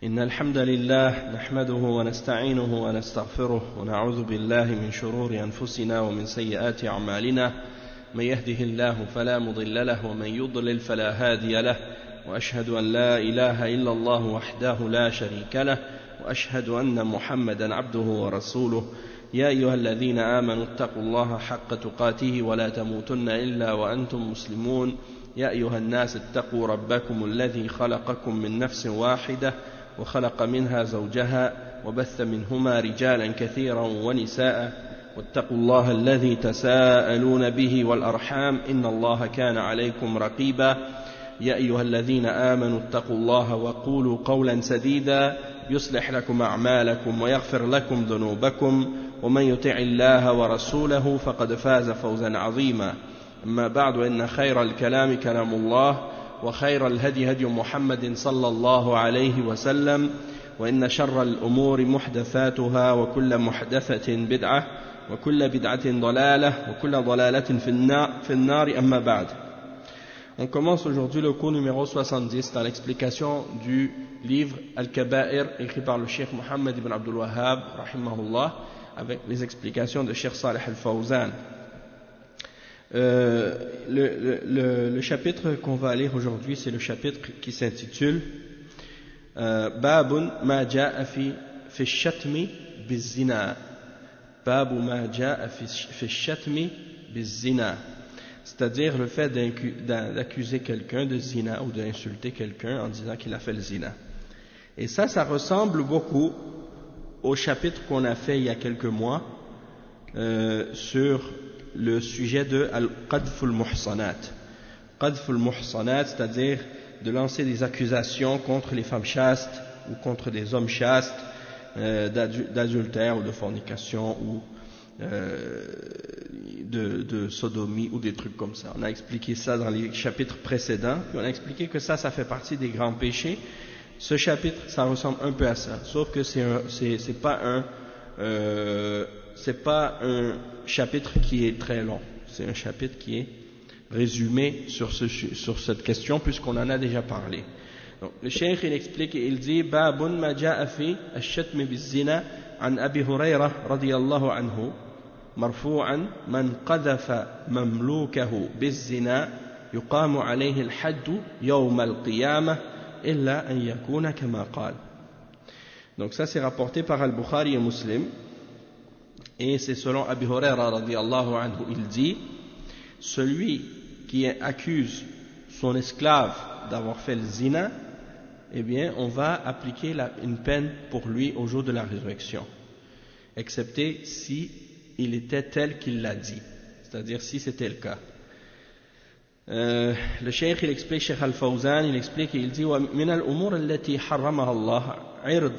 إن الحمد لله نحمده ونستعينه ونستغفره ونعوذ بالله من شرور أنفسنا ومن سيئات أعمالنا من يهده الله فلا مضل له ومن يضلل فلا هادي له وأشهد أن لا إله إلا الله وحده لا شريك له وأشهد أن محمدا عبده ورسوله يا أيها الذين آمنوا اتقوا الله حق تقاته ولا تموتن إلا وأنتم مسلمون يا أيها الناس اتقوا ربكم الذي خلقكم من نفس واحدة وخلق منها زوجها وبث منهما رجالا كثيرا ونساء واتقوا الله الذي تساءلون به والأرحام إن الله كان عليكم رقيبا يا أيها الذين آمنوا اتقوا الله وقولوا قولا سديدا يصلح لكم أعمالكم ويغفر لكم ذنوبكم ومن يطع الله ورسوله فقد فاز فوزا عظيما أما بعد إن خير الكلام كلام الله وخير الهدي هدي محمد صلى الله عليه وسلم وإن شر الأمور محدثاتها وكل محدثة بدعة وكل بدعة ضلالة وكل ضلالة في النار أما بعد. On commence aujourd'hui le cours numéro 70 dans l'explication du livre Al-Kaba'ir écrit par le Cheikh Mohammed ibn Abdul Wahhab rahimahullah avec les explications de Cheikh Salih al-Fawzan. Le chapitre qu'on va lire aujourd'hui, c'est le chapitre qui s'intitule Babun ma ja'a fi shatmi biz-zina. Babu ma ja'a fi shatmi biz-zina. C'est-à-dire le fait d'accuser quelqu'un de zina ou d'insulter quelqu'un en disant qu'il a fait le zina. Et ça ressemble beaucoup au chapitre qu'on a fait il y a quelques mois sur le sujet de Al-Qadf al-Muhsanat. Qadf al-Muhsanat, c'est-à-dire de lancer des accusations contre les femmes chastes ou contre des hommes chastes, d'adultère ou de fornication ou de sodomie ou des trucs comme ça. On a expliqué ça dans les chapitres précédents, puis on a expliqué que ça fait partie des grands péchés. Ce chapitre, ça ressemble un peu à ça, sauf que c'est pas un chapitre qui est très long, c'est un chapitre qui est résumé sur cette question puisqu'on en a déjà parlé. Donc, le cheikh il explique et il dit Babun ma ja'a fi ash-shatm biz-zina an Abi Hurairah radiyallahu anhu marfu'an man qadhafa mamlukahu biz-zina yuqamu alayhi al-hadd yawm al-qiyamah illa an yakuna kama qala. Donc ça c'est rapporté par Al-Bukhari et Muslim. Et c'est selon Abi Hurairah radiyallahu anhu, il dit celui qui accuse son esclave d'avoir fait le zina, eh bien on va appliquer une peine pour lui au jour de la résurrection, excepté si il était tel qu'il l'a dit, c'est-à-dire si c'était le cas. Le cheikh il explique, Cheikh Al-Fawzan il explique et il dit وَمِنَ الْأُمُورِ الَّتِي حَرَّمَهَا اللَّهُ عِرْضَ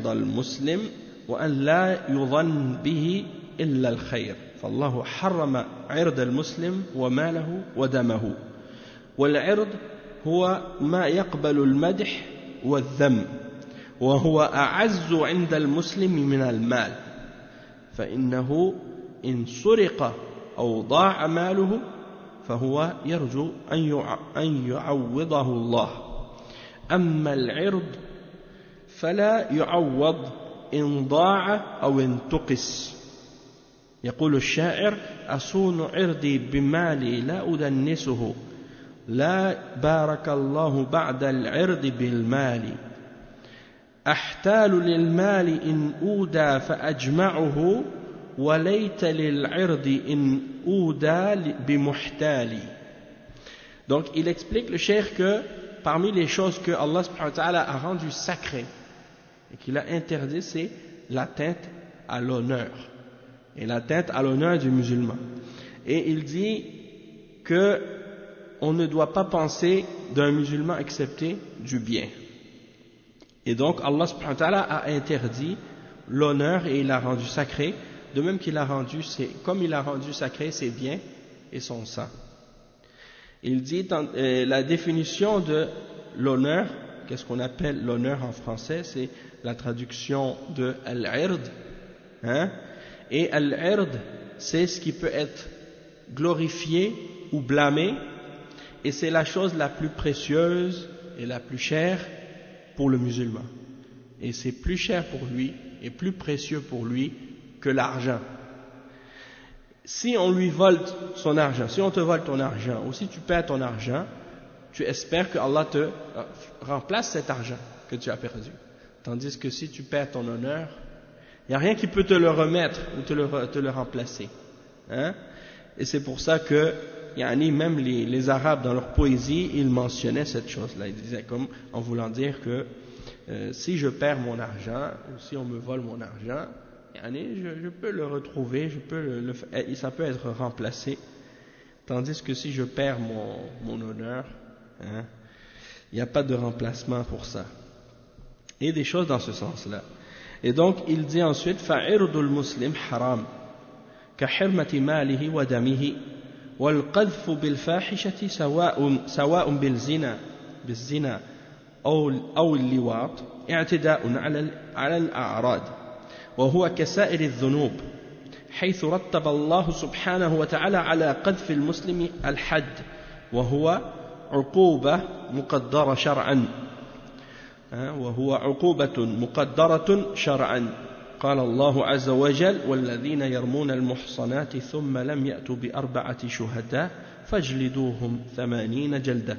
الْمُسْلِمِ وأن لا يظن به إلا الخير فالله حرم عرض المسلم وماله ودمه والعرض هو ما يقبل المدح والذم وهو أعز عند المسلم من المال فإنه إن سرق أو ضاع ماله فهو يرجو أن يعوضه الله أما العرض فلا يعوض إن ضاع أو انتقص يقول الشاعر أصون عرضي بمالي لا أدنسه لا بارك الله بعد العرض بالمال أحتال للمال إن أودى فأجمعه وليت للعرض إن أودى بمحتالي. Donc il explique le cheikh que parmi les choses que Allah subhanahu wa ta'ala a rendues sacrées et qu'il a interdit, c'est l'atteinte à l'honneur et l'atteinte à l'honneur du musulman. Et il dit que on ne doit pas penser d'un musulman excepté du bien. Et donc Allah subhanahu wa ta'ala a interdit l'honneur et il l'a rendu sacré, de même qu'il a rendu, comme il a rendu sacré ses biens et son sang. Il dit la définition de l'honneur, qu'est-ce qu'on appelle l'honneur en français, c'est la traduction de al-ird, et al-ird c'est ce qui peut être glorifié ou blâmé, et c'est la chose la plus précieuse et la plus chère pour le musulman. Et c'est plus cher pour lui et plus précieux pour lui que l'argent. Si on lui vole son argent, si on te vole ton argent, ou si tu perds ton argent, tu espères que Allah te remplace cet argent que tu as perdu. Tandis que si tu perds ton honneur, il n'y a rien qui peut te le remettre ou te le remplacer. Hein? Et c'est pour ça que, même les Arabes dans leur poésie, ils mentionnaient cette chose-là. Ils disaient comme en voulant dire que si je perds mon argent, ou si on me vole mon argent, je peux le retrouver, ça peut être remplacé. Tandis que si je perds mon honneur, hein, il n'y a pas de remplacement pour ça. Et des choses dans ce sens-là. Et donc, il dit ensuite, فَعِرْضُ الْمُسْلِمْ حَرَامٌ كَحِرْمَةِ مَالِهِ وَدَمِهِ وَالْقَذْفُ بِالْفَاحِشَةِ سواء بالزنا أو اللواط اعتداء على الأعراض وهو كسائر الذنوب حيث رتب الله سبحانه وتعالى على قذف المسلم الحد وهو عقوبة مقدرة شرعا قال الله عز وجل والذين يرمون المحصنات ثم لم يأتوا بأربعة شهداء فاجلدوهم 80 جلدة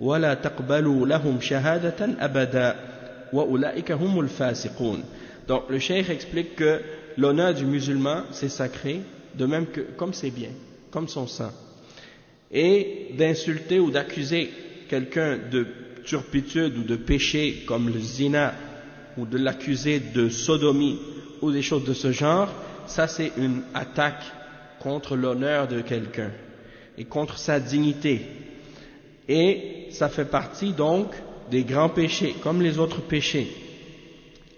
ولا تقبلوا لهم شهادة أبدا وأولئك هم الفاسقون. Donc le cheikh explique que l'honneur du musulman c'est sacré, de même que comme ses biens, comme son sang, et d'insulter ou d'accuser quelqu'un de turpitude ou de péché comme le zina, ou de l'accuser de sodomie ou des choses de ce genre, ça c'est une attaque contre l'honneur de quelqu'un et contre sa dignité, et ça fait partie donc des grands péchés comme les autres péchés.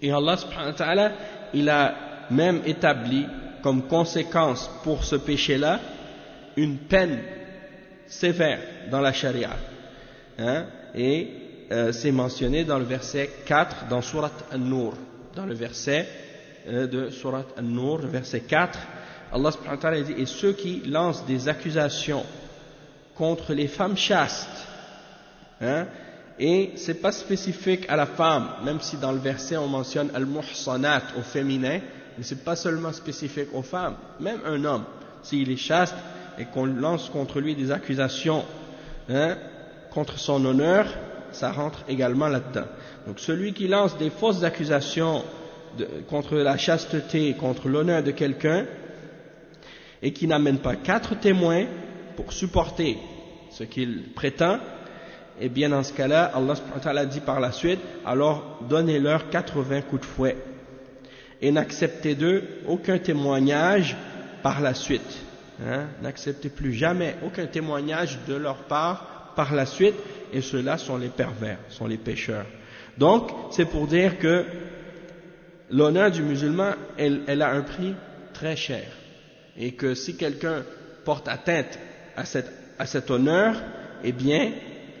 Et Allah subhanahu wa ta'ala, il a même établi comme conséquence pour ce péché-là une peine sévère dans la charia, hein? Et c'est mentionné dans le verset 4 dans Surat An-Nur, dans le verset de Surat An-Nur, le verset 4, Allah subhanahu wa ta'ala dit, et ceux qui lancent des accusations contre les femmes chastes, hein? Et c'est pas spécifique à la femme, même si dans le verset on mentionne al-muhsanat au féminin, mais c'est pas seulement spécifique aux femmes, même un homme, s'il est chaste et qu'on lance contre lui des accusations, hein, contre son honneur, ça rentre également là-dedans. Donc celui qui lance des fausses accusations contre la chasteté, contre l'honneur de quelqu'un, et qui n'amène pas 4 témoins pour supporter ce qu'il prétend, et bien dans ce cas-là, Allah subhanahu wa ta'ala dit par la suite, alors donnez-leur 80 coups de fouet, et n'acceptez d'eux aucun témoignage par la suite. Hein? N'acceptez plus jamais aucun témoignage de leur part par la suite, et ceux-là sont les pervers, sont les pécheurs. Donc, c'est pour dire que l'honneur du musulman, elle a un prix très cher, et que si quelqu'un porte atteinte à cet honneur, eh bien,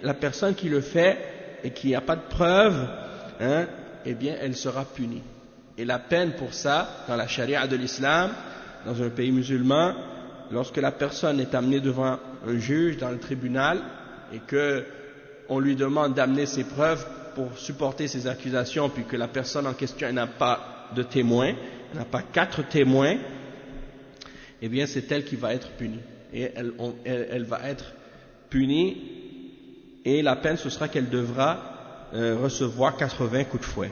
la personne qui le fait et qui n'a pas de preuve, hein, eh bien, elle sera punie. Et la peine pour ça, dans la charia de l'islam, dans un pays musulman, lorsque la personne est amenée devant un juge dans le tribunal et que on lui demande d'amener ses preuves pour supporter ses accusations, puis que la personne en question n'a pas de témoins, n'a pas 4 témoins, eh bien, c'est elle qui va être punie. Et elle va être punie. Et la peine, ce sera qu'elle devra recevoir 80 coups de fouet.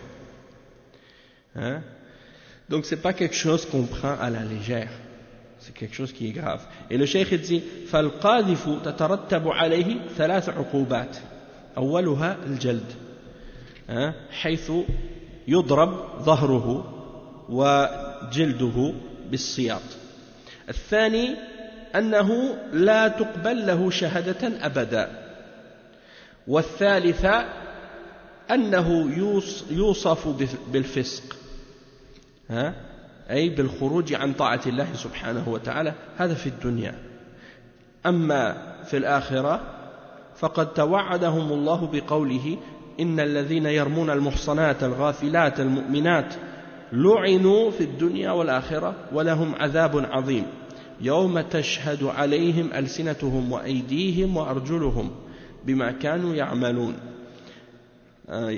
Hein? Donc, c'est pas quelque chose qu'on prend à la légère. C'est quelque chose qui est grave. Et le cheikh dit, فالقاذف تترتب عليه 3 عقوبات. أولها الجلد. حيث يضرب ظهره وجلده بالسياط. الثاني أنه لا تقبل له شهادة أبدا. والثالثة أنه يوصف بالفسق، أي بالخروج عن طاعة الله سبحانه وتعالى، هذا في الدنيا. أما في الآخرة فقد توعدهم الله بقوله إن الذين يرمون المحصنات الغافلات المؤمنات لعنوا في الدنيا والآخرة ولهم عذاب عظيم يوم تشهد عليهم ألسنتهم وأيديهم وأرجلهم بما كانوا يعملون.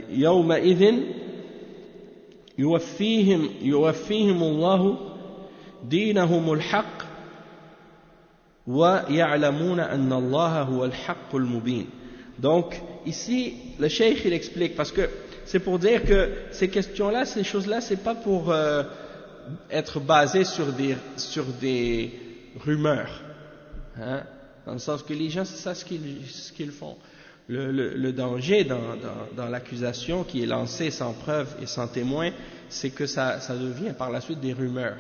يومئذ يوفيهم الله دينهم الحق ويعلمون أن الله هو الحق المبين. Donc ici le cheikh il explique, parce que c'est pour dire que ces questions-là, ces choses-là, c'est pas pour être basé sur des rumeurs, hein, dans le sens que les gens c'est ça ce qu'ils font. Le danger dans l'accusation qui est lancée sans preuve et sans témoin, c'est que ça devient par la suite des rumeurs.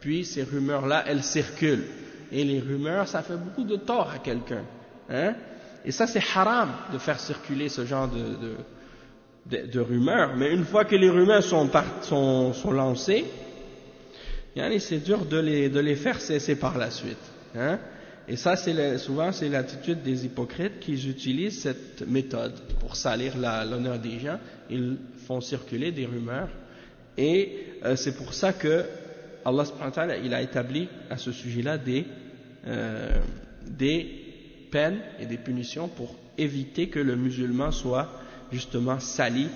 Puis ces rumeurs-là, elles circulent. Et les rumeurs, ça fait beaucoup de tort à quelqu'un. Hein? Et ça, c'est haram de faire circuler ce genre de rumeurs. Mais une fois que les rumeurs sont lancées, c'est dur de les faire cesser par la suite. Hein? Et ça, souvent, c'est l'attitude des hypocrites qui utilisent cette méthode pour salir l'honneur des gens. Ils font circuler des rumeurs. Et c'est pour ça que Allah subhanahu wa ta'ala, il a établi à ce sujet-là des peines et des punitions pour éviter que le musulman soit justement sali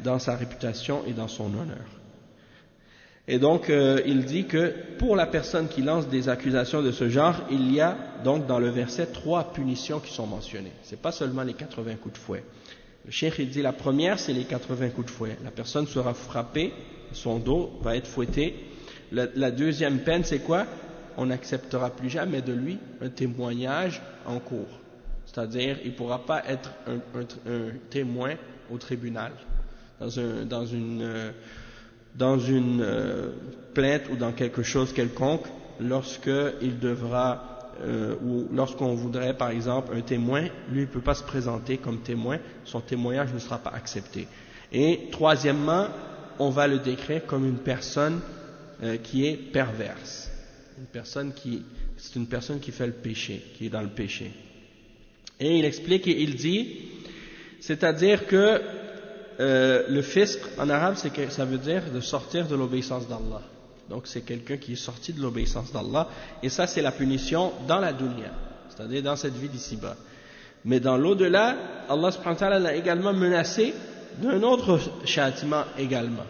dans sa réputation et dans son honneur. Et donc il dit que pour la personne qui lance des accusations de ce genre, il y a donc dans le verset 3 punitions qui sont mentionnées. C'est pas seulement les 80 coups de fouet. Le cheikh il dit la première c'est les 80 coups de fouet. La personne sera frappée, son dos va être fouetté. La deuxième peine c'est quoi? On n'acceptera plus jamais de lui un témoignage en cours. C'est-à-dire il ne pourra pas être un témoin au tribunal dans une plainte ou dans quelque chose quelconque, lorsqu'il devra ou lorsqu'on voudrait par exemple un témoin, lui il ne peut pas se présenter comme témoin, son témoignage ne sera pas accepté. Et troisièmement, on va le décrire comme une personne qui est perverse, c'est une personne qui fait le péché, qui est dans le péché. Et il explique et il dit, c'est-à-dire que le fisq en arabe, ça veut dire de sortir de l'obéissance d'Allah. Donc c'est quelqu'un qui est sorti de l'obéissance d'Allah, et ça c'est la punition dans la dunya, c'est-à-dire dans cette vie d'ici-bas. Mais dans l'au-delà, Allah subhanahu wa ta'ala l'a également menacé d'un autre châtiment également.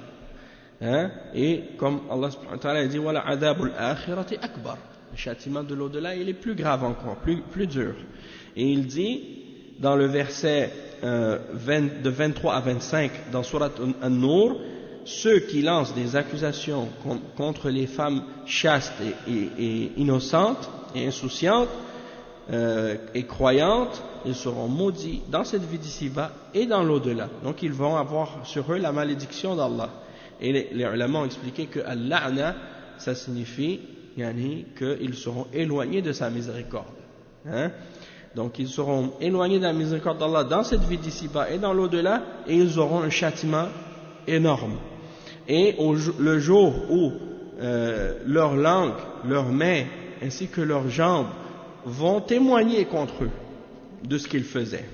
Hein? Et comme Allah subhanahu wa ta'ala a dit, wala adabul akhirati akbar, le châtiment de l'au-delà il est plus grave encore, plus dur. Et il dit dans le verset de 23 à 25 dans Surat An-Nur, ceux qui lancent des accusations contre les femmes chastes et innocentes et insouciantes et croyantes, ils seront maudits dans cette vie d'ici-bas et dans l'au-delà. Donc ils vont avoir sur eux la malédiction d'Allah. Et les ulama ont expliqué que al-la'na, ça signifie qu'ils seront éloignés de sa miséricorde. Hein? Donc ils seront éloignés de la miséricorde d'Allah dans cette vie d'ici-bas et dans l'au-delà, et ils auront un châtiment énorme. Et le jour où leur langue, leurs mains ainsi que leurs jambes vont témoigner contre eux de ce qu'ils faisaient.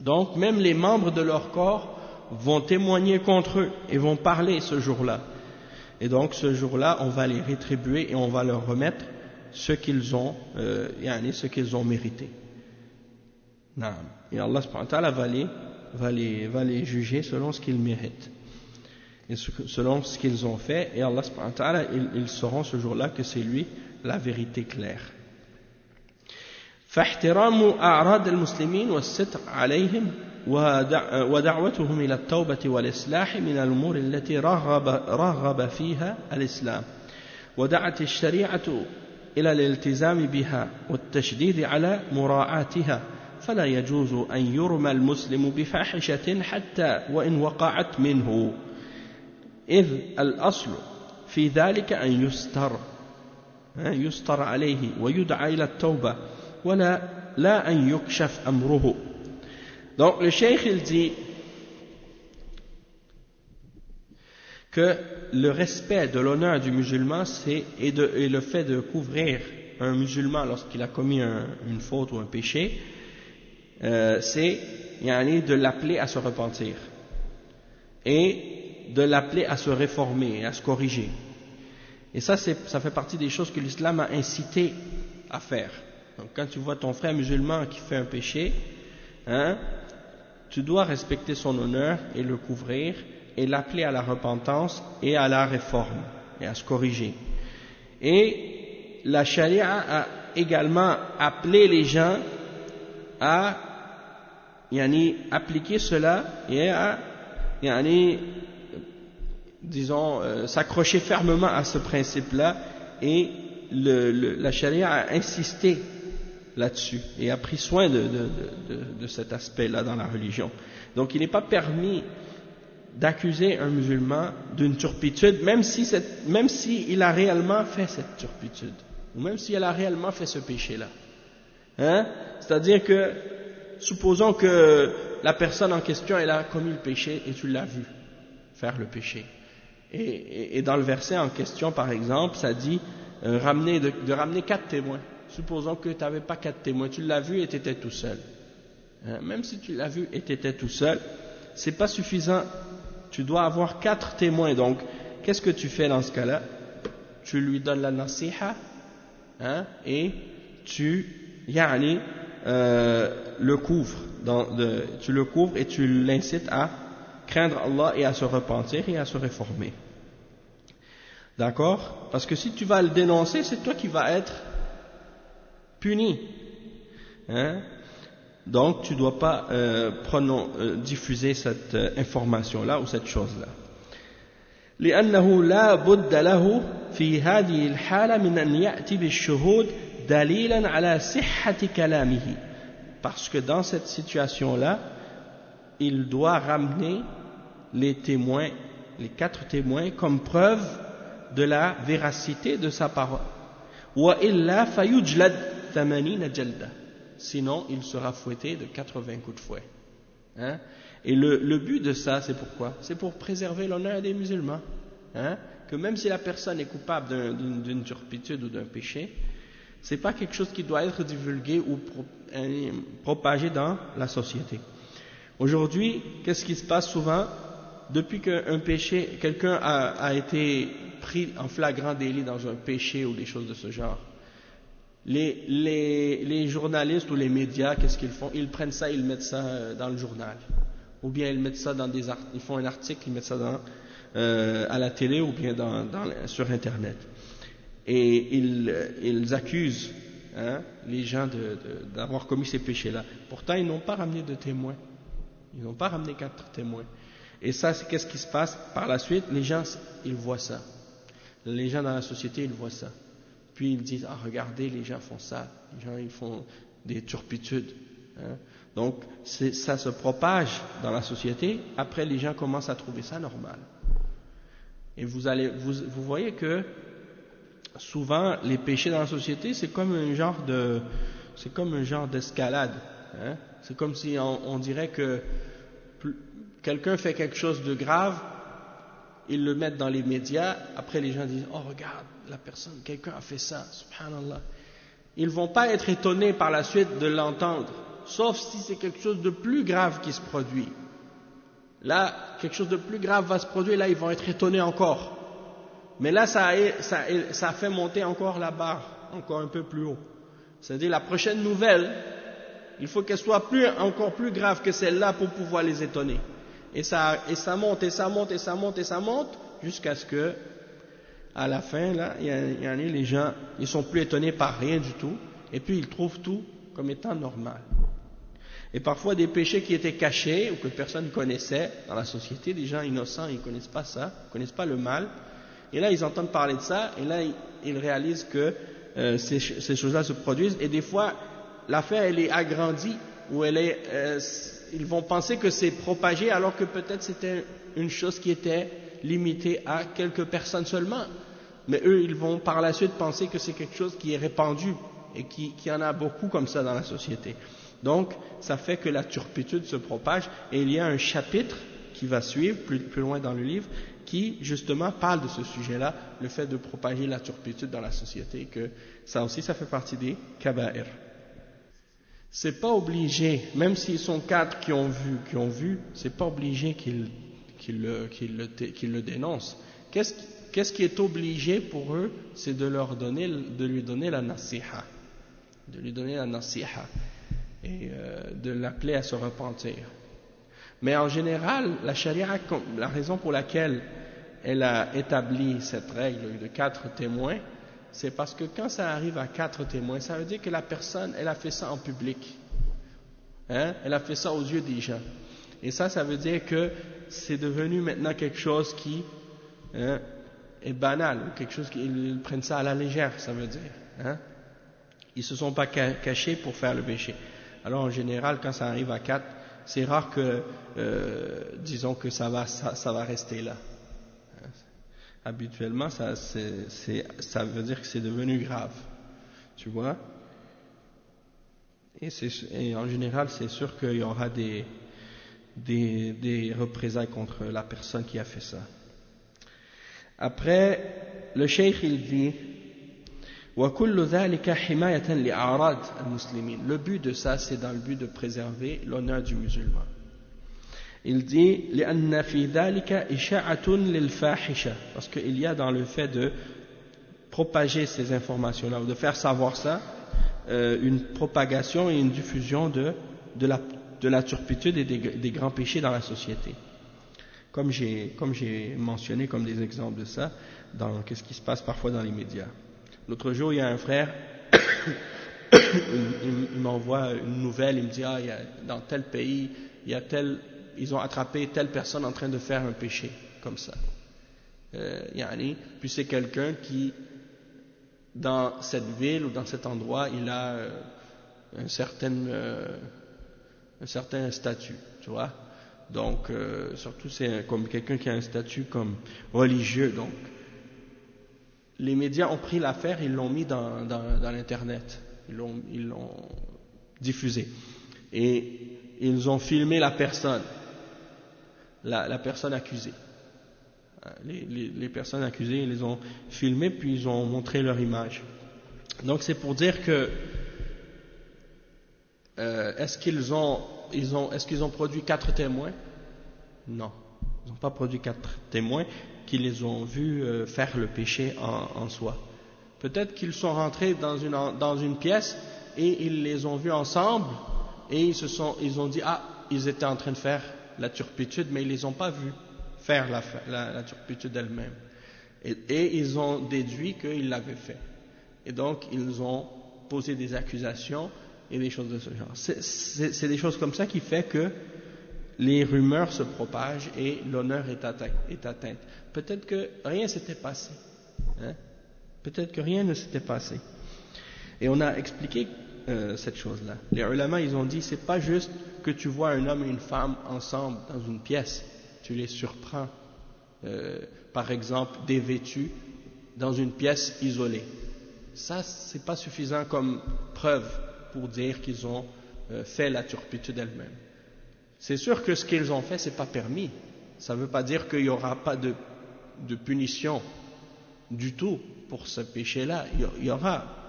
Donc même les membres de leur corps vont témoigner contre eux et vont parler ce jour-là. Et donc ce jour-là, on va les rétribuer et on va leur remettre ce qu'ils ont mérité. Et Allah subhanahu wa ta'ala va les juger selon ce qu'ils méritent et selon ce qu'ils ont fait, et Allah subhanahu wa ta'ala ils sauront ce jour-là que c'est lui la vérité claire. فاحترام أعراض المسلمين والستر عليهم ودعوتهم إلى التوبة والإصلاح من الأمور التي رغب فيها الإسلام، ودعت الشريعة إلى الالتزام بها والتشديد على مراعاتها، فلا يجوز أن يرمى المسلم بفاحشة حتى وإن وقعت منه، إذ الأصل في ذلك أن يستر عليه ويدعى إلى التوبة لا أن يكشف أمره. Donc le cheikh il dit que le respect de l'honneur du musulman et le fait de couvrir un musulman lorsqu'il a commis une faute ou un péché, c'est de l'appeler à se repentir et de l'appeler à se réformer et à se corriger. Et ça fait partie des choses que l'islam a incité à faire. Donc quand tu vois ton frère musulman qui fait un péché, tu dois respecter son honneur et le couvrir et l'appeler à la repentance et à la réforme et à se corriger. Et la charia a également appelé les gens à appliquer cela et à disons s'accrocher fermement à ce principe-là, et la charia a insisté là-dessus et a pris soin de cet aspect-là dans la religion. Donc il n'est pas permis d'accuser un musulman d'une turpitude, même si il a réellement fait cette turpitude, ou même si elle a réellement fait ce péché-là. C'est-à-dire que, supposons que la personne en question, elle a commis le péché et tu l'as vu faire le péché. Et dans le verset en question, par exemple, ça dit de ramener 4 témoins. Supposons que tu n'avais pas 4 témoins, tu l'as vu et tu étais tout seul. Même si tu l'as vu et tu étais tout seul, c'est pas suffisant. Tu dois avoir 4 témoins. Donc, qu'est-ce que tu fais dans ce cas-là? Tu lui donnes la nasiha, et tu le couvres. Tu le couvres et tu l'incites à craindre Allah et à se repentir et à se réformer. D'accord? Parce que si tu vas le dénoncer, c'est toi qui vas être puni. Donc tu ne dois pas diffuser cette information-là ou cette chose-là. لأنه لا بد له في هذه الحالة من أن يأتي بالشهود دليلا على صحة كلامه. Parce que dans cette situation-là, il doit ramener les témoins, les 4 témoins, comme preuve de la véracité de sa parole. وإلا فيجلد 80 جلدة. Sinon, il sera fouetté de 80 coups de fouet. Et le but de ça, c'est pourquoi? C'est pour préserver l'honneur des musulmans. Que même si la personne est coupable d'une turpitude ou d'un péché, c'est pas quelque chose qui doit être divulgué ou propagé dans la société. Aujourd'hui, qu'est-ce qui se passe souvent? Depuis qu'un péché, quelqu'un a été pris en flagrant délit dans un péché ou des choses de ce genre, les journalistes ou les médias, qu'est-ce qu'ils font? Ils prennent ça, ils mettent ça dans le journal. Ou bien ils mettent ça ils font un article, ils mettent ça à la télé ou bien sur Internet. Et ils accusent les gens d'avoir commis ces péchés-là. Pourtant, ils n'ont pas ramené de témoins. Ils n'ont pas ramené 4 témoins. Et ça, c'est qu'est-ce qui se passe par la suite? Les gens, ils voient ça. Les gens dans la société, ils voient ça. Puis ils disent, regardez, les gens font ça. Les gens, ils font des turpitudes. Donc, ça se propage dans la société. Après, les gens commencent à trouver ça normal. Et vous voyez que souvent, les péchés dans la société, c'est comme un genre d'escalade. C'est comme si on dirait que quelqu'un fait quelque chose de grave, ils le mettent dans les médias, après les gens disent, regarde, quelqu'un a fait ça, subhanallah. Ils ne vont pas être étonnés par la suite de l'entendre, sauf si c'est quelque chose de plus grave qui se produit. Là, quelque chose de plus grave va se produire, là ils vont être étonnés encore. Mais là, ça fait monter encore la barre, encore un peu plus haut. C'est-à-dire la prochaine nouvelle, il faut qu'elle soit encore plus grave que celle-là pour pouvoir les étonner. Et ça monte, et ça monte, et ça monte, et ça monte, jusqu'à ce que, à la fin, là, les gens, ils sont plus étonnés par rien du tout, et puis ils trouvent tout comme étant normal. Et parfois des péchés qui étaient cachés, ou que personne ne connaissait dans la société, des gens innocents, ils ne connaissent pas ça, ils ne connaissent pas le mal, et là ils entendent parler de ça, et là ils réalisent que ces choses-là se produisent, et des fois, l'affaire elle est agrandie, ou ils vont penser que c'est propagé alors que peut-être c'était une chose qui était limitée à quelques personnes seulement. Mais eux, ils vont par la suite penser que c'est quelque chose qui est répandu et qu'il y en a beaucoup comme ça dans la société. Donc, ça fait que la turpitude se propage, et il y a un chapitre qui va suivre plus loin dans le livre qui justement parle de ce sujet-là, le fait de propager la turpitude dans la société, que ça aussi ça fait partie des kaba'ir. C'est pas obligé, même s'ils sont 4 qui ont vu, c'est pas obligé qu'ils le dénoncent. Qu'est-ce qui est obligé pour eux? C'est de lui donner la nasiha, et de l'appeler à se repentir. Mais en général, la charia, la raison pour laquelle elle a établi cette règle de 4 témoins, c'est parce que quand ça arrive à 4 témoins, ça veut dire que la personne, elle a fait ça en public. Elle a fait ça aux yeux des gens. Et ça veut dire que c'est devenu maintenant quelque chose qui est banal, ou quelque chose qu'ils prennent ça à la légère, ça veut dire. Ils ne se sont pas cachés pour faire le péché. Alors en général, quand ça arrive à 4, c'est rare que, disons que ça va rester là. Habituellement, ça veut dire que c'est devenu grave. Tu vois? Et en général, c'est sûr qu'il y aura des représailles contre la personne qui a fait ça. Après, le cheikh il dit وَكُلُّ ذَلِكَ حِمَايَةً لِأَعْرَاضِ الْمُسْلِمِينَ. Le but de ça, c'est dans le but de préserver l'honneur du musulman. Il dit لأن في ذلك إشاعة للفاحشة, parce qu'il y a dans le fait de propager ces informations-là ou de faire savoir ça une propagation et une diffusion de la turpitude et des grands péchés dans la société. Comme j'ai mentionné comme des exemples de ça dans qu'est-ce qui se passe parfois dans les médias. L'autre jour, il y a un frère, il m'envoie une nouvelle, il me dit dans tel pays, ils ont attrapé telle personne en train de faire un péché, comme ça. Puis c'est quelqu'un qui, dans cette ville ou dans cet endroit, il a un certain statut, tu vois. Donc, surtout c'est comme quelqu'un qui a un statut comme religieux. Donc, les médias ont pris l'affaire, ils l'ont mis dans l'internet, ils l'ont diffusé et ils ont filmé la personne. La personne accusée. Les personnes accusées, ils les ont filmées puis ils ont montré leur image. Donc c'est pour dire que est-ce qu'ils ont produit 4 témoins? Non, ils n'ont pas produit 4 témoins qui les ont vus faire le péché en soi. Peut-être qu'ils sont rentrés dans une pièce et ils les ont vus ensemble et ils ont dit ils étaient en train de faire la turpitude, mais ils les ont pas vus faire la turpitude elle-même. Et ils ont déduit qu'ils l'avaient fait. Et donc, ils ont posé des accusations et des choses de ce genre. C'est des choses comme ça qui fait que les rumeurs se propagent et l'honneur est atteint. Peut-être que rien s'était passé. Peut-être que rien ne s'était passé. Et on a expliqué cette chose-là. Les ulama, ils ont dit, c'est pas juste que tu vois un homme et une femme ensemble dans une pièce, tu les surprends, par exemple, dévêtus dans une pièce isolée. Ça, c'est pas suffisant comme preuve pour dire qu'ils ont fait la turpitude elle-même. C'est sûr que ce qu'ils ont fait, c'est pas permis. Ça veut pas dire qu'il y aura pas de punition du tout pour ce péché-là. Il y aura.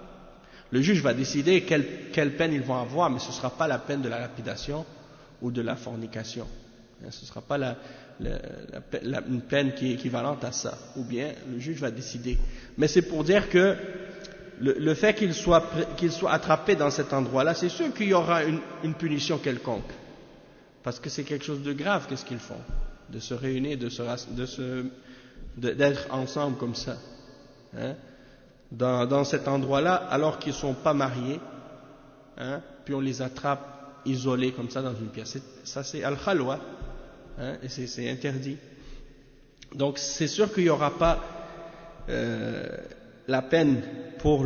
Le juge va décider quelle peine ils vont avoir, mais ce ne sera pas la peine de la lapidation ou de la fornication. Ce ne sera pas une peine qui est équivalente à ça. Ou bien le juge va décider. Mais c'est pour dire que le fait qu'ils soient attrapés dans cet endroit-là, c'est sûr qu'il y aura une punition quelconque. Parce que c'est quelque chose de grave, qu'est-ce qu'ils font? De se réunir, d'être ensemble comme ça. Dans cet endroit-là, alors qu'ils ne sont pas mariés, puis on les attrape isolés comme ça dans une pièce. Ça c'est al-khalwa, et c'est interdit. Donc c'est sûr qu'il n'y aura pas la peine pour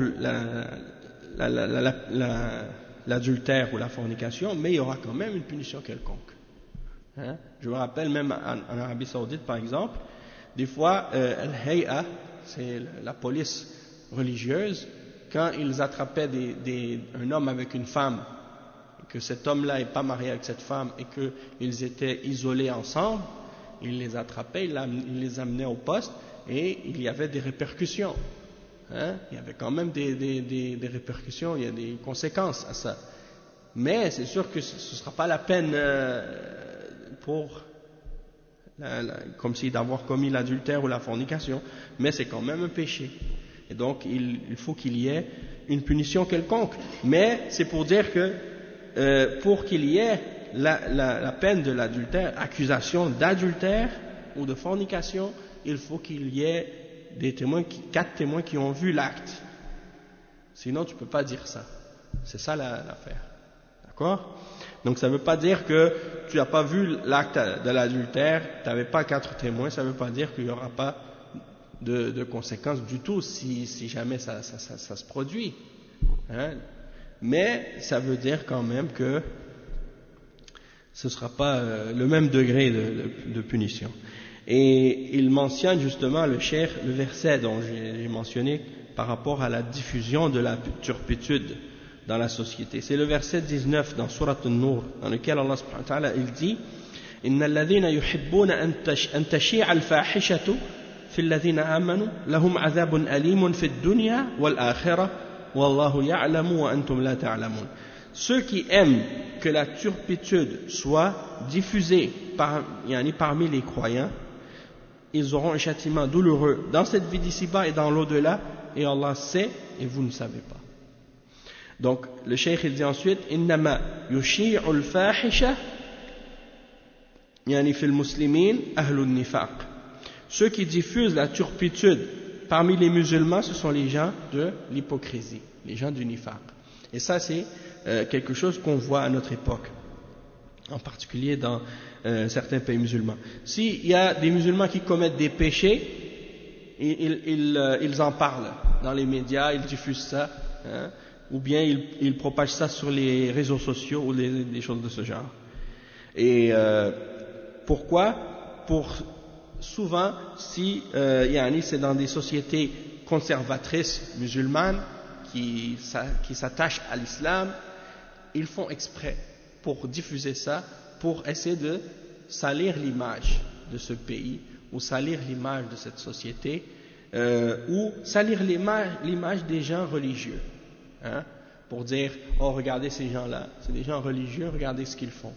l'adultère ou la fornication, mais il y aura quand même une punition quelconque. Je me rappelle même en Arabie Saoudite par exemple, des fois al-hay'a, c'est la police religieuse, quand ils attrapaient un homme avec une femme, et que cet homme-là n'est pas marié avec cette femme et qu'ils étaient isolés ensemble, ils les attrapaient, ils les amenaient au poste et il y avait des répercussions. Il y avait quand même des répercussions, il y a des conséquences à ça. Mais c'est sûr que ce ne sera pas la peine comme si d'avoir commis l'adultère ou la fornication, mais c'est quand même un péché. Et donc il faut qu'il y ait une punition quelconque. Mais c'est pour dire que pour qu'il y ait la peine de l'adultère, accusation d'adultère ou de fornication, il faut qu'il y ait des témoins, 4 témoins qui ont vu l'acte. Sinon, tu ne peux pas dire ça. C'est ça l'affaire. D'accord? Donc, ça ne veut pas dire que tu n'as pas vu l'acte de l'adultère, tu n'avais pas 4 témoins, ça ne veut pas dire qu'il n'y aura pas de conséquences du tout si jamais ça se produit. Hein? Mais ça veut dire quand même que ce ne sera pas le même degré de punition. Et il mentionne justement le verset dont j'ai mentionné par rapport à la diffusion de la turpitude dans la société. C'est le verset 19 dans Surat An-Nur, dans lequel Allah subhanahu wa ta'ala il dit إن الذين يحبون أن تشيع الفاحشة في الذين آمنوا لهم عذاب أليم في الدنيا والآخرة والله يعلم وأنتم لا تعلمون. Ceux qui aiment que la turpitude soit diffusée parmi les croyants, ils auront un châtiment douloureux dans cette vie d'ici-bas et dans l'au-delà, et Allah sait et vous ne savez pas. Donc le cheikh il dit ensuite إنما يشيع الفاحشة يعني في المسلمين أهل النفاق. Ceux qui diffusent la turpitude parmi les musulmans, ce sont les gens de l'hypocrisie, les gens du nifaq. Et ça c'est quelque chose qu'on voit à notre époque, en particulier dans certains pays musulmans. S'il y a des musulmans qui commettent des péchés, ils en parlent dans les médias, ils diffusent ça, hein, ou bien ils propagent ça sur les réseaux sociaux ou des choses de ce genre. Et pourquoi? Pour souvent, si c'est dans des sociétés conservatrices musulmanes qui s'attachent à l'islam, ils font exprès pour diffuser ça, pour essayer de salir l'image de ce pays, ou salir l'image de cette société, ou salir l'image des gens religieux, hein, pour dire, oh regardez ces gens-là, c'est des gens religieux, regardez ce qu'ils font,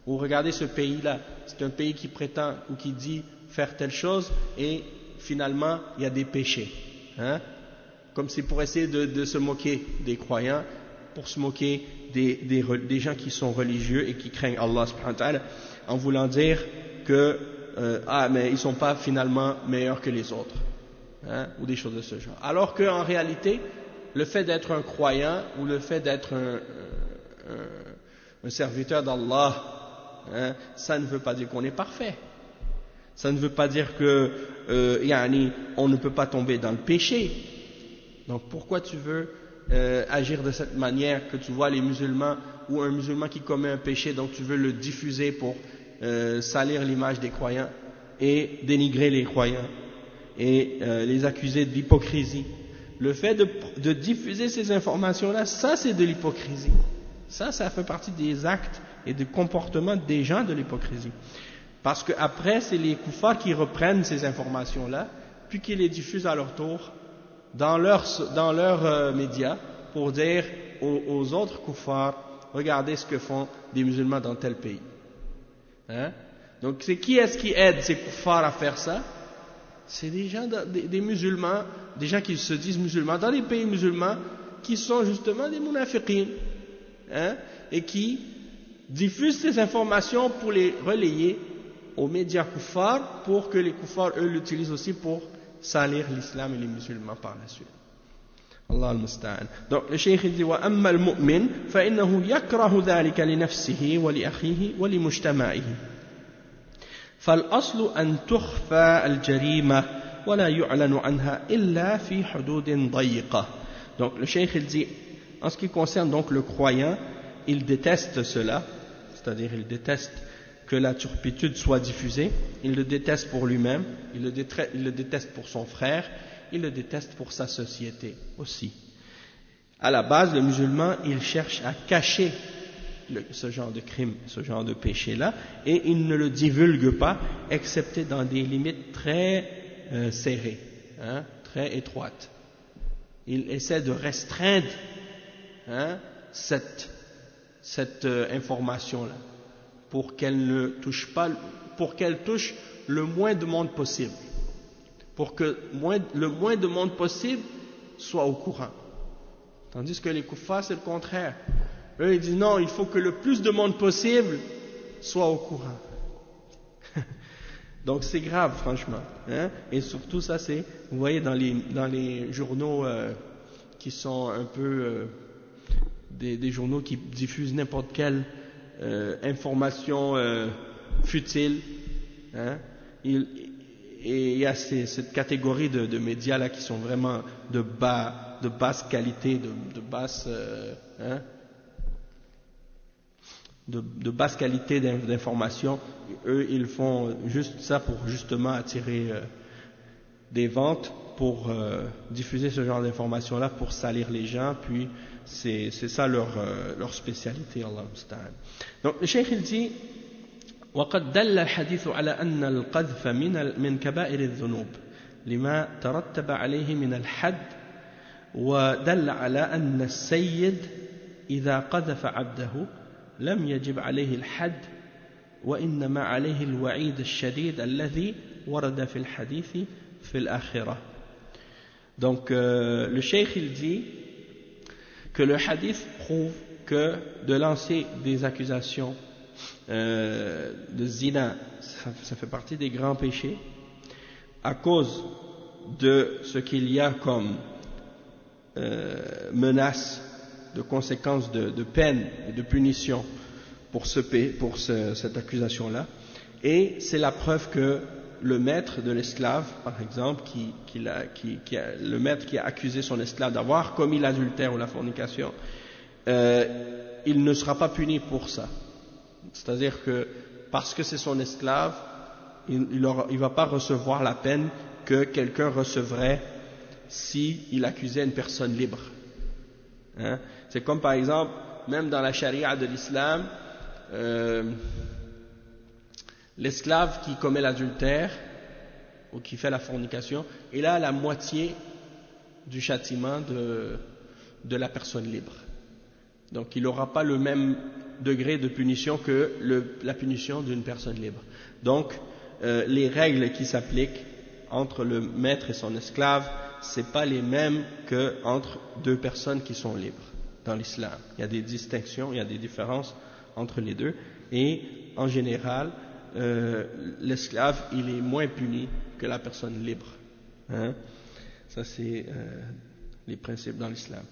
ou regardez ce pays-là, c'est un pays qui prétend ou qui dit faire telle chose, et finalement il y a des péchés, hein, comme c'est pour essayer de se moquer des croyants, pour se moquer des gens qui sont religieux et qui craignent Allah subhanahu wa ta'ala, en voulant dire que mais ils sont pas finalement meilleurs que les autres, hein, ou des choses de ce genre. Alors qu'en réalité, le fait d'être un croyant ou le fait d'être un serviteur d'Allah, hein, ça ne veut pas dire qu'on est parfait. Ça ne veut pas dire que on ne peut pas tomber dans le péché. Donc pourquoi tu veux agir de cette manière, que tu vois les musulmans ou un musulman qui commet un péché, donc tu veux le diffuser pour salir l'image des croyants et dénigrer les croyants et les accuser de l'hypocrisie. Le fait de diffuser ces informations-là, ça c'est de l'hypocrisie. Ça fait partie des actes et des comportements des gens de l'hypocrisie. Parce qu'après, c'est les koufars qui reprennent ces informations-là, puis qui les diffusent à leur tour dans leurs médias pour dire aux autres koufars, regardez ce que font des musulmans dans tel pays. Hein? Donc c'est qui est-ce qui aide ces koufars à faire ça? C'est des gens, des musulmans, des gens qui se disent musulmans dans les pays musulmans, qui sont justement des munafiqin, hein? Et qui diffusent ces informations pour les relayer aux médias koufars, pour que les koufars eux l'utilisent aussi pour salir l'islam et les musulmans par la suite. Allah al-Musta'an. Donc le cheikh dit wa amma al-mu'min fa innahu yakrahu dhalika li nafsihi wa li akhihi wa li mujtama'ihi. فالأصل أن تخفى الجريمة ولا يعلن عنها إلا في حدود ضيقة. Donc le cheikh il dit, en ce qui concerne donc le croyant, il déteste cela, c'est-à-dire il déteste que la turpitude soit diffusée, il le déteste pour lui-même, il le déteste pour son frère, il le déteste pour sa société aussi. À la base, le musulman, il cherche à cacher ce genre de crime, ce genre de péché-là, et il ne le divulgue pas, excepté dans des limites très serrées, hein, très étroites. Il essaie de restreindre, hein, cette information-là, pour qu'elle ne touche pas, pour qu'elle touche le moins de monde possible, pour que le moins de monde possible soit au courant. Tandis que les kuffars, c'est le contraire. Eux, ils disent non, il faut que le plus de monde possible soient au courant. Donc c'est grave, franchement. Hein? Et surtout, ça, c'est, vous voyez, dans les journaux qui sont un peu des journaux qui diffusent n'importe quelle information futile. Hein? Et il y a cette catégorie de médias là qui sont vraiment de basse qualité, de basse qualité d'information. Eux, ils font juste ça pour justement attirer des ventes, pour diffuser ce genre d'informations là, pour salir les gens. Puis c'est ça leur spécialité. Allah musta'an. Donc le cheikh il dit وقد دل الحديث على أن القذف من كبائر الذنوب لما ترتب عليه من الحد ودل على أن السيد إذا قذف عبده لم يجب عليه الحد وإنما عليه الوعيد الشديد الذي ورد في الحديث في الآخرة. Donc le cheikh il dit que le hadith prouve que de lancer des accusations de zina, ça fait partie des grands péchés à cause de ce qu'il y a comme menace de conséquences de peine et de punition pour cette accusation-là. Et c'est la preuve que le maître de l'esclave, par exemple, le maître qui a accusé son esclave d'avoir commis l'adultère ou la fornication, il ne sera pas puni pour ça. C'est-à-dire que parce que c'est son esclave, il ne va pas recevoir la peine que quelqu'un recevrait s'il accusait une personne libre. Hein? C'est comme par exemple, même dans la charia de l'islam, l'esclave qui commet l'adultère ou qui fait la fornication, il a la moitié du châtiment de la personne libre. Donc il n'aura pas le même degré de punition que la punition d'une personne libre. Donc les règles qui s'appliquent entre le maître et son esclave, c'est pas les mêmes que entre deux personnes qui sont libres dans l'islam. Il y a des distinctions, il y a des différences entre les deux, et en général l'esclave il est moins puni que la personne libre. Hein? Ça c'est les principes dans l'islam.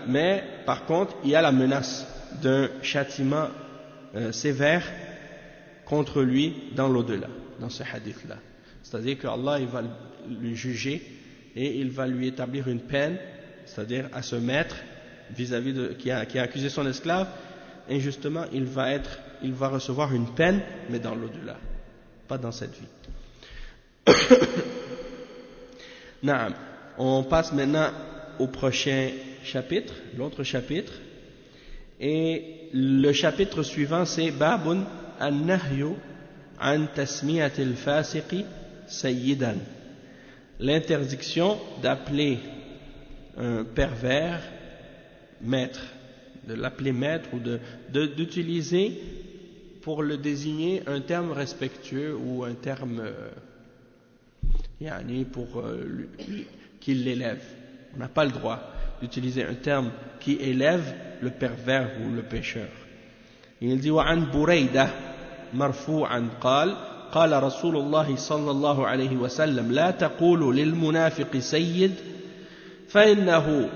Mais par contre il y a la menace d'un châtiment sévère contre lui dans l'au-delà, dans ce hadith là. C'est-à-dire qu'Allah il va le juger et il va lui établir une peine, c'est-à-dire à ce maître vis-à-vis qui a accusé son esclave, injustement il va recevoir une peine, mais dans l'au-delà, pas dans cette vie. Naam. On passe maintenant au prochain chapitre, l'autre chapitre, et le chapitre suivant c'est Babun an-nahyu an tasmiyati al-fasiqi sayyidan, l'interdiction d'appeler un pervers maître, de l'appeler maître ou d'utiliser pour le désigner un terme respectueux ou un terme pour qu'il l'élève. On n'a pas le droit d'utiliser un terme qui élève le pervers ou le pécheur. Il dit وعن بريدة مرفوعا قال رسول الله صلى الله عليه وسلم لا تقولوا للمنافق سيد فإنه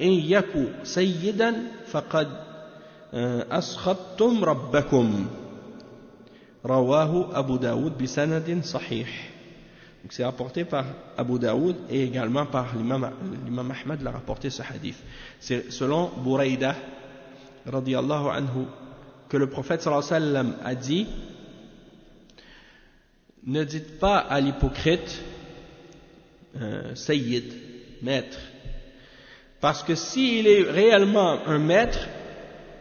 إن يكو سيدا فقد أسخطتم ربكم رواه أبو داود بسند صحيح. Donc c'est rapporté par Abu Daoud et également par l'imam Ahmad l'a rapporté ce hadith. C'est selon Buraïda radiyallahu anhu que le prophète sallallahu alayhi wa sallam a dit: ne dites pas à l'hypocrite sayyid, maître, parce que s'il est réellement un maître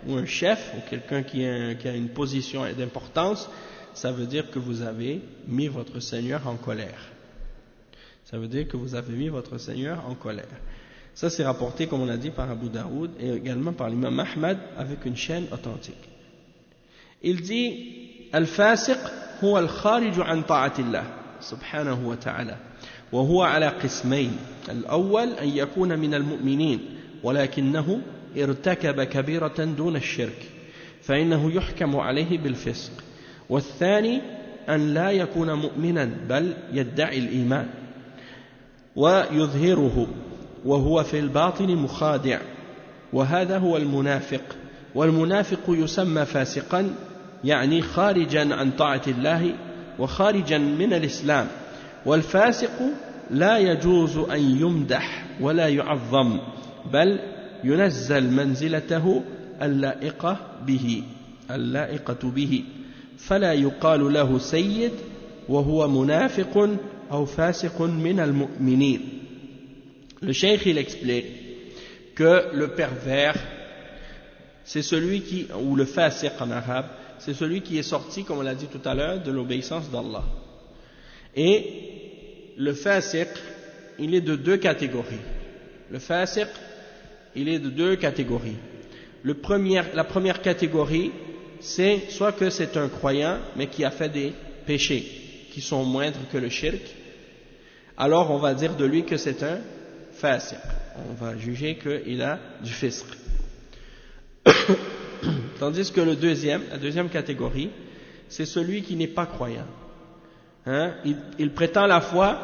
ou un chef ou quelqu'un qui a une position d'importance, ça veut dire que vous avez mis votre Seigneur en colère. Ça veut dire que vous avez mis votre Seigneur en colère. Ça c'est rapporté, comme on a dit, par Abu Daoud et également par l'imam Ahmad avec une chaîne authentique. Il dit: Al-fasiq huwa al-kharij an ta'atillah subhanahu wa ta'ala wa huwa ala qismayn. Al-awwal an yakuna min al-mu'minin ولكنه ارتكب كبيرة دون الشرك فإنه يحكم عليه بالفسق والثاني أن لا يكون مؤمنا بل يدعي الإيمان ويظهره وهو في الباطن مخادع وهذا هو المنافق والمنافق يسمى فاسقا يعني خارجا عن طاعة الله وخارجا من الإسلام والفاسق لا يجوز أن يمدح ولا يعظم بل ينزل منزلته اللائقة به فلا يقال له سيد وهو منافق أو فاسق من المؤمنين. Le cheikh il explique que le pervers c'est celui qui, ou le fasiq en arabe, c'est celui qui est sorti, comme on l'a dit tout à l'heure, de l'obéissance d'Allah. Et le fasiq, il est de deux catégories. Le fasiq, il est de deux catégories. La première catégorie, c'est soit que c'est un croyant, mais qui a fait des péchés qui sont moindres que le shirk, alors on va dire de lui que c'est un fasiq. On va juger qu'il a du fisq. Tandis que la deuxième catégorie, c'est celui qui n'est pas croyant. Il prétend la foi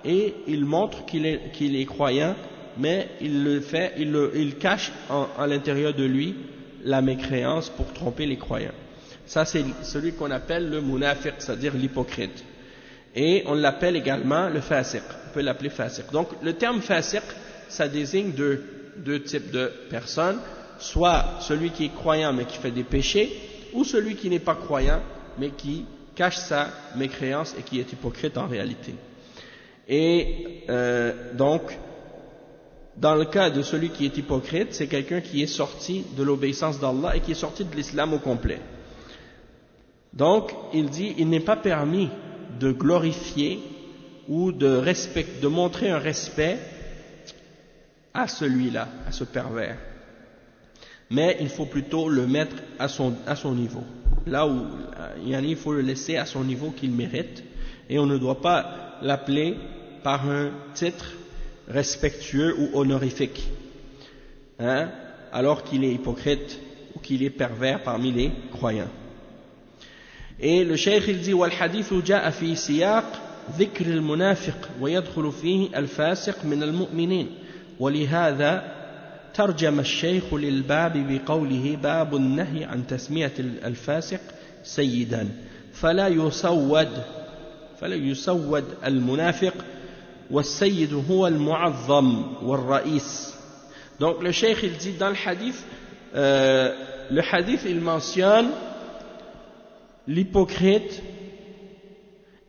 et il montre qu'il est croyant, mais il cache en l'intérieur de lui la mécréance pour tromper les croyants. Ça, c'est celui qu'on appelle le munafiq, c'est-à-dire l'hypocrite. Et on l'appelle également le fasiq. On peut l'appeler fasiq. Donc, le terme fasiq, ça désigne deux types de personnes. Soit celui qui est croyant mais qui fait des péchés, ou celui qui n'est pas croyant mais qui cache sa mécréance et qui est hypocrite en réalité. Et donc, dans le cas de celui qui est hypocrite, c'est quelqu'un qui est sorti de l'obéissance d'Allah et qui est sorti de l'islam au complet. Donc, il dit, il n'est pas permis de glorifier ou de montrer un respect à celui-là, à ce pervers. Mais il faut plutôt le mettre à son niveau. Là où il faut le laisser à son niveau qu'il mérite, et on ne doit pas l'appeler par un titre respectueux ou honorifique, alors qu'il est hypocrite ou qu'il est pervers parmi les croyants. Et le cheikh il dit والحديث جاء في سياق ذكر المنافق ويدخل فيه الفاسق من المؤمنين ولهذا ترجم الشيخ للباب بقوله باب النهي عن تسمية الفاسق سيدا فلا يسود المنافق والسيد هو المعظم والرئيس. Donc le cheikh il dit dans le hadith il mentionne l'hypocrite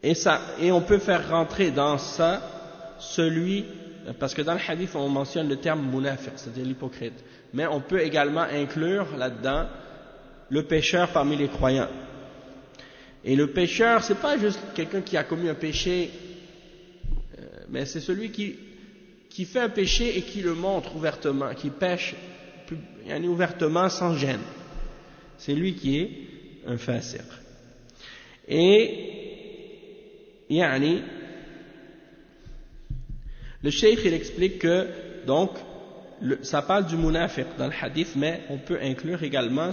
et on peut faire rentrer dans ça celui, parce que dans le hadith on mentionne le terme munafiq, c'est-à-dire l'hypocrite, mais on peut également inclure là-dedans le pécheur parmi les croyants. Et le pécheur, c'est pas juste quelqu'un qui a commis un péché, mais c'est celui qui fait un péché et qui le montre ouvertement, qui pêche ouvertement sans gêne. C'est lui qui est un fasiq. Et le cheikh il explique que donc ça parle du munafiq dans le hadith, mais on peut inclure également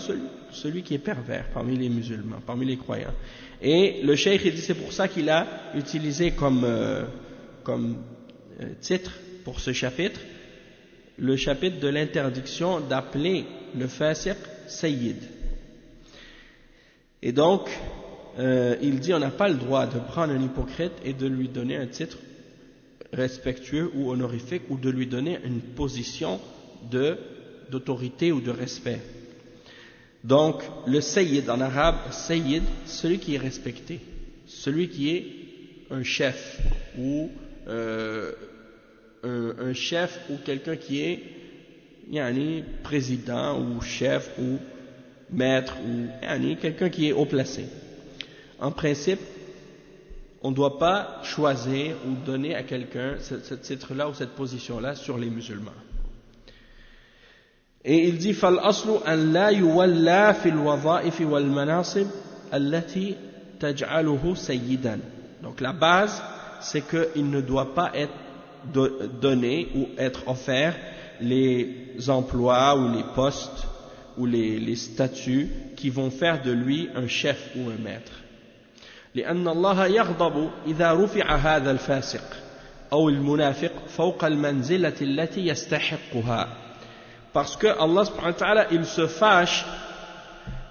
celui qui est pervers parmi les musulmans, parmi les croyants. Et le cheikh il dit c'est pour ça qu'il a utilisé comme titre pour ce chapitre le chapitre de l'interdiction d'appeler le fasiq sayyid. Et donc il dit on n'a pas le droit de prendre un hypocrite et de lui donner un titre respectueux ou honorifique ou de lui donner une position d'autorité ou de respect. Donc le sayyid en arabe, sayyid, celui qui est respecté, celui qui est un chef ou un chef ou quelqu'un qui est président ou chef ou maître ou quelqu'un qui est haut placé. En principe, on ne doit pas choisir ou donner à quelqu'un ce titre-là ou cette position-là sur les musulmans. Et il dit فَالْأَصْلُ أَنْ لَا يُوَلَّى فِي الْوَظَائِفِ وَالْمَنَاصِبِ الَّتِي تَجْعَلُهُ سَيِّدًا. Donc la base, c'est qu'il ne doit pas être donné ou être offert les emplois ou les postes ou les statuts qui vont faire de lui un chef ou un maître. لأن الله يغضب إذا رفع هذا الفاسق أو المنافق فوق المنزلة التي يستحقها. Parce que Allah subhanahu wa ta'ala, il se fâche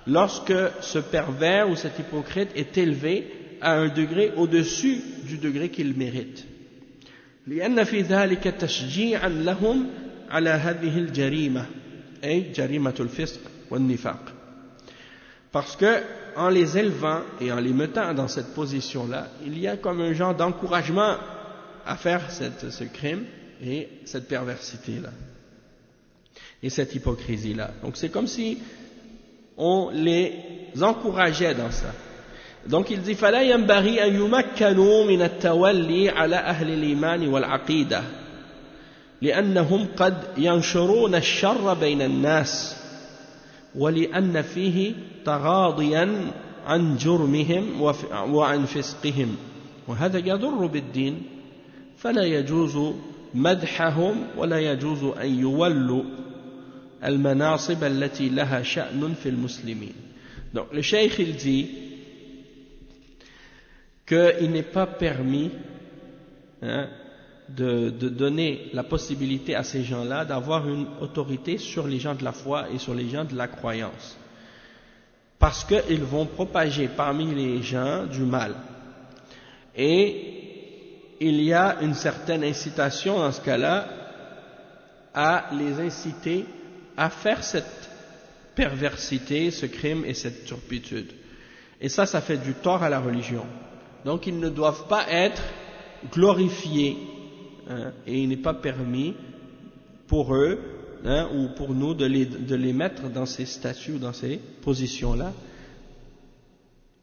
lorsque ce pervers ou cet hypocrite est élevé à un degré au-dessus du degré qu'il mérite. لأن في ذلك تشجيعا لهم على هذه الجريمة أي جريمة الفسق والنفاق. Parce que en les élevant et en les mettant dans cette position-là, il y a comme un genre d'encouragement à faire ce crime et cette perversité-là et cette hypocrisie-là. Donc c'est comme si on les encourageait dans ça. Donc il dit فلا ينبغي أن يمكنوا من التولي على أهل الإيمان والعقيدة لأنهم قد ينشرون الشر بين الناس ولأن فيه تغاضيا عن جرمهم وعن فسقهم وهذا يضر بالدين فلا يجوز مدحهم ولا يجوز أن يولوا المناصب التي لها شأن في المسلمين. Donc le cheikh il dit qu'il n'est pas permis de donner la possibilité à ces gens-là d'avoir une autorité sur les gens de la foi et sur les gens de la croyance. Parce qu'ils vont propager parmi les gens du mal. Et il y a une certaine incitation dans ce cas-là à les inciter à faire cette perversité, ce crime et cette turpitude. Et ça fait du tort à la religion. Donc ils ne doivent pas être glorifiés, et il n'est pas permis pour eux ou pour nous de les mettre dans ces statuts ou dans ces positions-là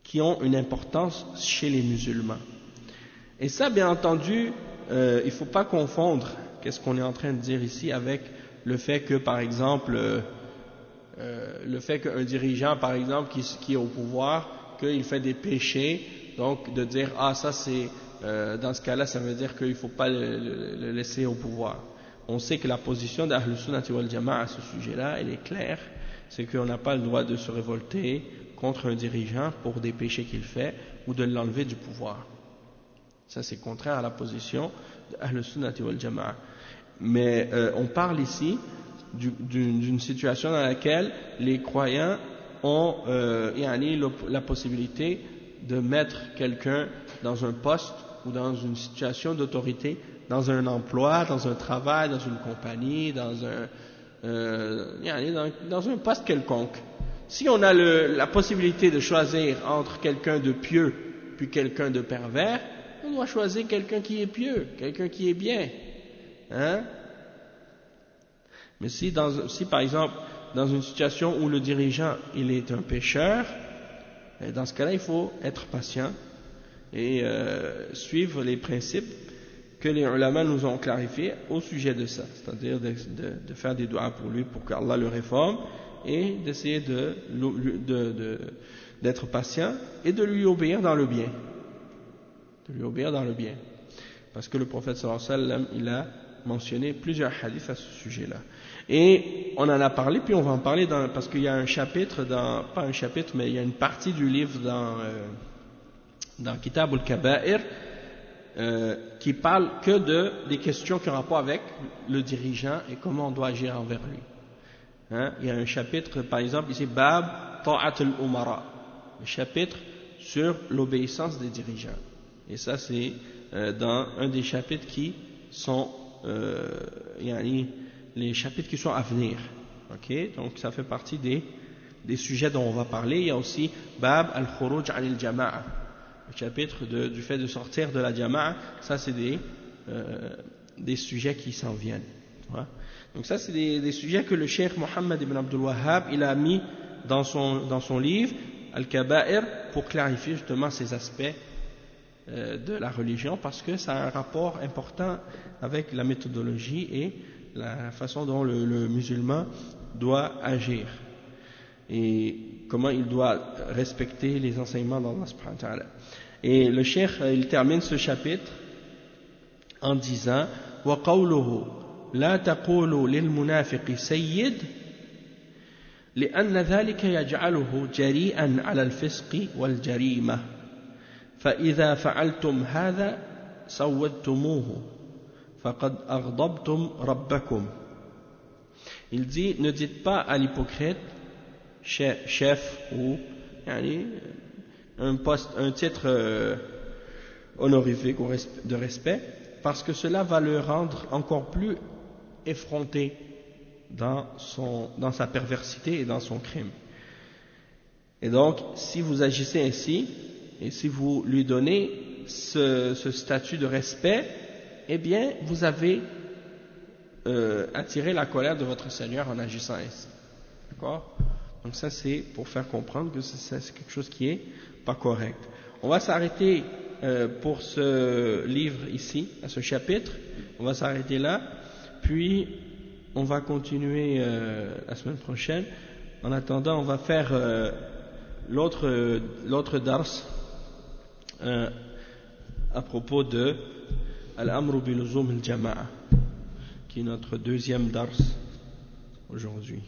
qui ont une importance chez les musulmans. Et ça, bien entendu, il ne faut pas confondre qu'est-ce qu'on est en train de dire ici avec le fait que, par exemple, le fait qu'un dirigeant, par exemple, qui est au pouvoir, qu'il fait des péchés, donc de dire ah ça c'est dans ce cas-là ça veut dire qu'il ne faut pas le laisser au pouvoir. On sait que la position d'Ahl Sunnah wal Jama'a à ce sujet-là elle est claire, c'est qu'on n'a pas le droit de se révolter contre un dirigeant pour des péchés qu'il fait ou de l'enlever du pouvoir. Ça c'est contraire à la position d'Ahl Sunnah wal Jama'a. Mais on parle ici d'une situation dans laquelle les croyants ont la possibilité de mettre quelqu'un dans un poste ou dans une situation d'autorité, dans un emploi, dans un travail, dans une compagnie, dans un poste quelconque. Si on a la possibilité de choisir entre quelqu'un de pieux puis quelqu'un de pervers, on doit choisir quelqu'un qui est pieux, quelqu'un qui est bien. Mais si par exemple, dans une situation où le dirigeant il est un pécheur, dans ce cas-là, il faut être patient et suivre les principes que les ulama nous ont clarifiés au sujet de ça, c'est-à-dire de faire des doigts pour lui, pour qu'Allah le réforme, et d'essayer d'être patient et de lui obéir dans le bien. De lui obéir dans le bien. Parce que le prophète sallallahu alayhi wa sallam, il a mentionné plusieurs hadiths à ce sujet-là. Et on en a parlé, puis on va en parler parce qu'il y a un chapitre, pas un chapitre, mais il y a une partie du livre dans Kitab al-Kaba'ir qui parle que des questions qui ont rapport avec le dirigeant et comment on doit agir envers lui. Il y a un chapitre, par exemple, ici, Bab Ta'at al-Umara, un chapitre sur l'obéissance des dirigeants. Et ça, c'est dans un des chapitres qui sont les chapitres qui sont à venir. Ok, donc ça fait partie des sujets dont on va parler. Il y a aussi Bab al-Khuruj al-Jama'a, le chapitre du fait de sortir de la Jama'a. Ça c'est des sujets qui s'en viennent. Ouais. Donc ça c'est des sujets que le Cheikh Mohammed ibn Abdul Wahhab il a mis dans son livre Al-Kaba'ir pour clarifier justement ces aspects de la religion, parce que ça a un rapport important avec la méthodologie et la façon dont le musulman doit agir et comment il doit respecter les enseignements d'Allah subhanahu wa ta'ala. Et le cheikh il termine ce chapitre en disant wa qawluhu la taqulu lil munafiqi sayyid لأن ذلك يجعله جريئا على الفسق والجريمة فإذا فعلتم هذا سودتموه فقد أغضبتم ربكم. Il dit, ne dites pas à l'hypocrite chef ou un poste, un titre honorifique ou de respect, parce que cela va le rendre encore plus effronté dans sa perversité et dans son crime. Et donc, si vous agissez ainsi, et si vous lui donnez ce statut de respect, eh bien, vous avez attiré la colère de votre Seigneur en agissant ainsi. D'accord? Donc ça, c'est pour faire comprendre que c'est quelque chose qui est pas correct. On va s'arrêter pour ce livre ici, à ce chapitre. On va s'arrêter là, puis on va continuer la semaine prochaine. En attendant, on va faire l'autre dars à propos de Al-Amru bi-Luzum al-Jama'a, qui est notre deuxième dars aujourd'hui.